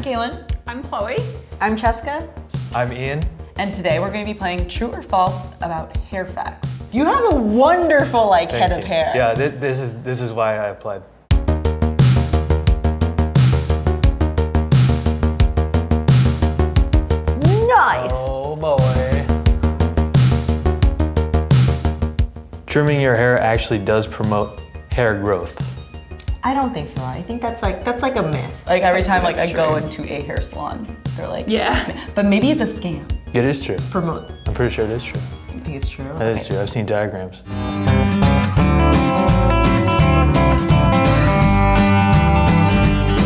I'm Kaylin. I'm Chloe. I'm Cheska. I'm Ian. And today we're going to be playing True or False about hair facts. You have a wonderful head of hair. Yeah, this is why I applied. Nice. Oh boy. Trimming your hair actually does promote hair growth. I don't think so. I think that's like a myth. Like every time I go into a hair salon, they're like, Yeah. But maybe it's a scam. It is true. Promote. I'm pretty sure it is true. You think it's true? It is true. I've seen diagrams.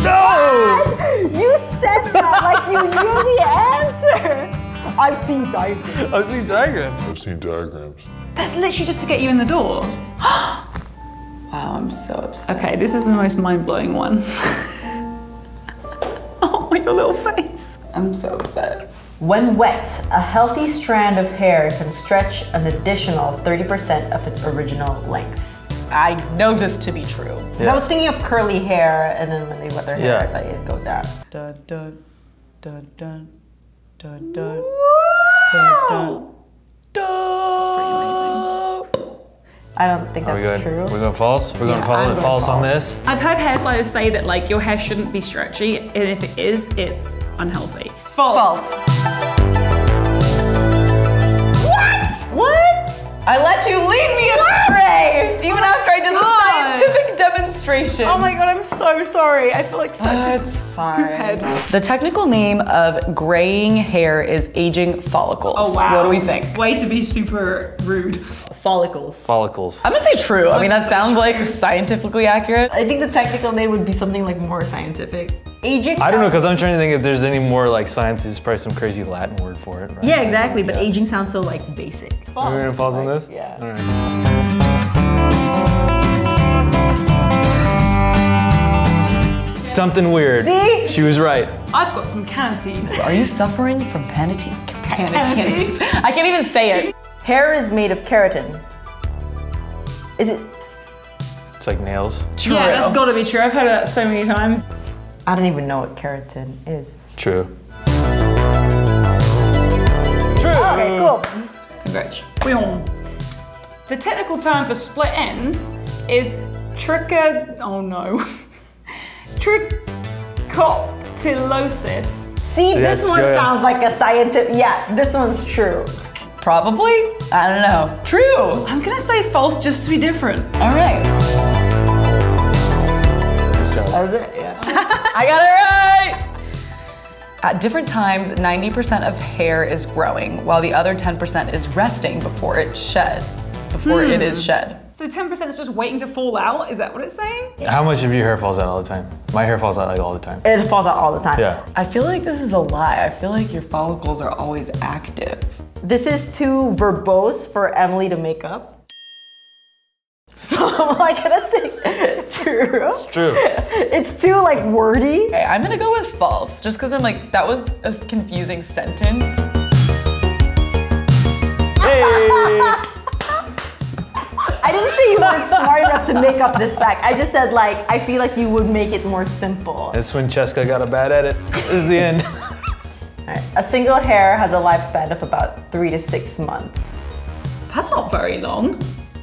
No! You said that like you knew the answer. I've seen diagrams. I've seen diagrams. I've seen diagrams. That's literally just to get you in the door. Wow, I'm so upset. Okay, this is the most mind-blowing one. Oh, your little face. I'm so upset. When wet, a healthy strand of hair can stretch an additional 30% of its original length. I know this to be true. Because I was thinking of curly hair, and then when they wet their hair, it's like it goes out. Dun, dun, dun, dun, dun, dun, dun, That's pretty amazing. I don't think that's true. We're going false? We're going false on this? I've heard hairstylists say that your hair shouldn't be stretchy, and if it is, it's unhealthy. False. What? I let you lead me astray, even after I did the scientific demonstration. Oh my god, I'm so sorry. I feel like such a It's fine. poophead. The technical name of graying hair is aging follicles. Oh wow. What do we think? Way to be super rude. Follicles. Follicles. I'm gonna say true. I mean, that sounds like scientifically accurate. I think the technical name would be something like more scientific. Aging. I don't know, because I'm trying to think if there's any more science. There's probably some crazy Latin word for it, right? Yeah, exactly. But aging sounds so basic. We're gonna pause on this? Yeah. All right. Something weird. See? She was right. I've got some canities. Are you suffering from Canities. I can't even say it. Hair is made of keratin. Is it? It's like nails. True. Yeah, that's gotta be true. I've heard that so many times. I don't even know what keratin is. True. True. Okay, cool. Congrats. The technical term for split ends is trichoptilosis. See, this that's one good. sounds like a scientific. Yeah, this one's true. Probably? I don't know. True. I'm gonna say false just to be different. All right. Nice job. That was it. Yeah. I got it right. At different times, 90% of hair is growing, while the other 10% is resting before it is shed. So 10% is just waiting to fall out? Is that what it's saying? How much of your hair falls out all the time? My hair falls out all the time. It falls out all the time. Yeah. I feel like this is a lie. I feel like your follicles are always active. This is too verbose for Emily to make up. So I'm gonna say true. It's true. It's too wordy. Okay, I'm gonna go with false, just because I'm like, that was a confusing sentence. Hey! I didn't say you weren't smart enough to make up this fact. I just said I feel like you would make it more simple. That's when Cheska got a bad edit. This is the end. Right. A single hair has a lifespan of about 3 to 6 months. That's not very long.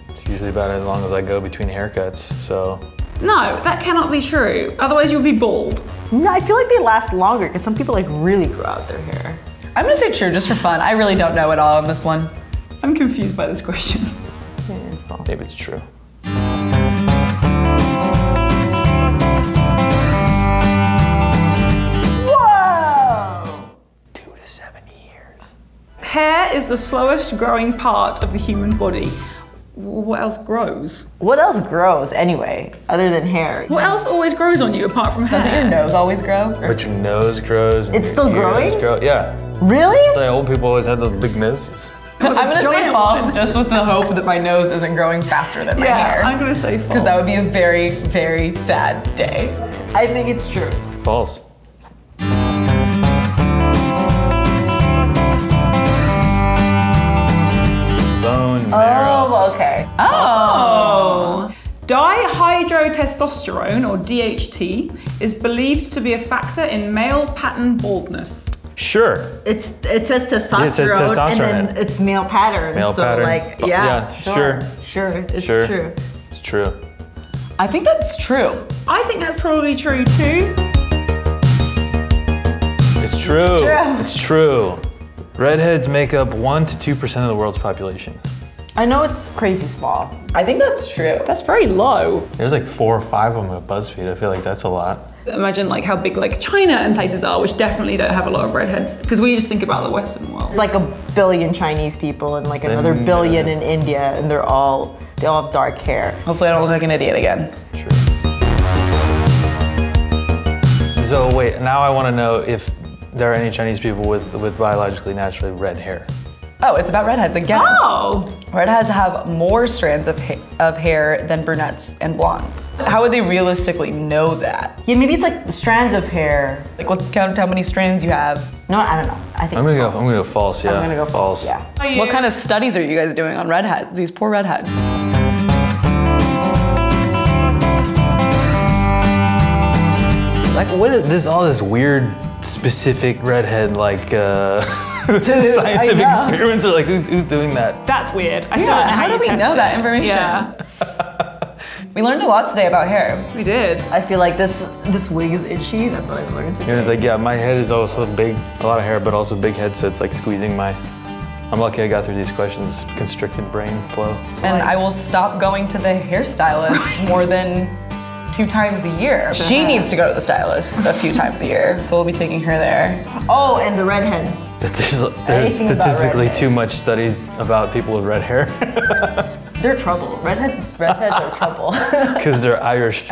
It's usually about as long as I go between haircuts, so. No, that cannot be true. Otherwise you would be bald. No, I feel like they last longer because some people really grow out their hair. I'm gonna say true, just for fun. I really don't know at all on this one. I'm confused by this question. Yeah, it's false. Maybe it's true. Whoa! 2 to 7 years. Hair is the slowest growing part of the human body. What else grows? What else grows anyway, other than hair? What else always grows on you apart from hair? Doesn't your nose always grow? But your nose grows. And It's your still ears growing? grow. Yeah. Really? It's like old people always had those big noses. I'm gonna say giant false, one. just with the hope that my nose isn't growing faster than my hair. I'm gonna say false. Because that would be a very, very sad day. I think it's true. False. Bone marrow. Oh, okay. Oh. Dihydro Dihydrotestosterone, or DHT, is believed to be a factor in male pattern baldness. Sure. It says testosterone, It says testosterone. and then it's male pattern. Male so pattern. like, But yeah, sure. Sure, it's Sure. true. It's true. I think that's true. I think that's probably true too. It's true. true. It's true. Redheads make up 1 to 2% of the world's population. I know it's crazy small. I think that's true. That's very low. There's like 4 or 5 of them at BuzzFeed. I feel like that's a lot. Imagine like how big like China and places are, which definitely don't have a lot of redheads, because we just think about the Western world. It's like 1 billion Chinese people and like another Then, billion in India, and they all have dark hair. Hopefully I don't look like an idiot again. Sure. So wait, now I want to know if there are any Chinese people with biologically naturally red hair. Oh, it's about redheads again. Oh! Redheads have more strands of hair than brunettes and blondes. How would they realistically know that? Yeah, maybe it's like the strands of hair. Like, let's count how many strands you have. No, I don't know. I think I'm it's gonna false. go false. Yeah. I'm gonna go false. Yeah. What kind of studies are you guys doing on redheads? These poor redheads. Like, what is this? All this weird, specific redhead like scientific experiments, or like who's doing that? That's weird. I still don't know how do you we test know it. that information? Yeah, We learned a lot today about hair. we did. I feel like this wig is itchy. That's what I've learned today. And it's like, yeah, my head is also big, a lot of hair, but also big head, so it's like squeezing my. I'm lucky I got through these questions. Constricted brain flow. And I will stop going to the hairstylist more than 2 times a year. She needs to go to the stylist a few times a year, so we'll be taking her there. Oh, and the redheads. There's Anything about statistically redheads. too much studies about people with red hair They're trouble. Redheads are trouble. because they're Irish.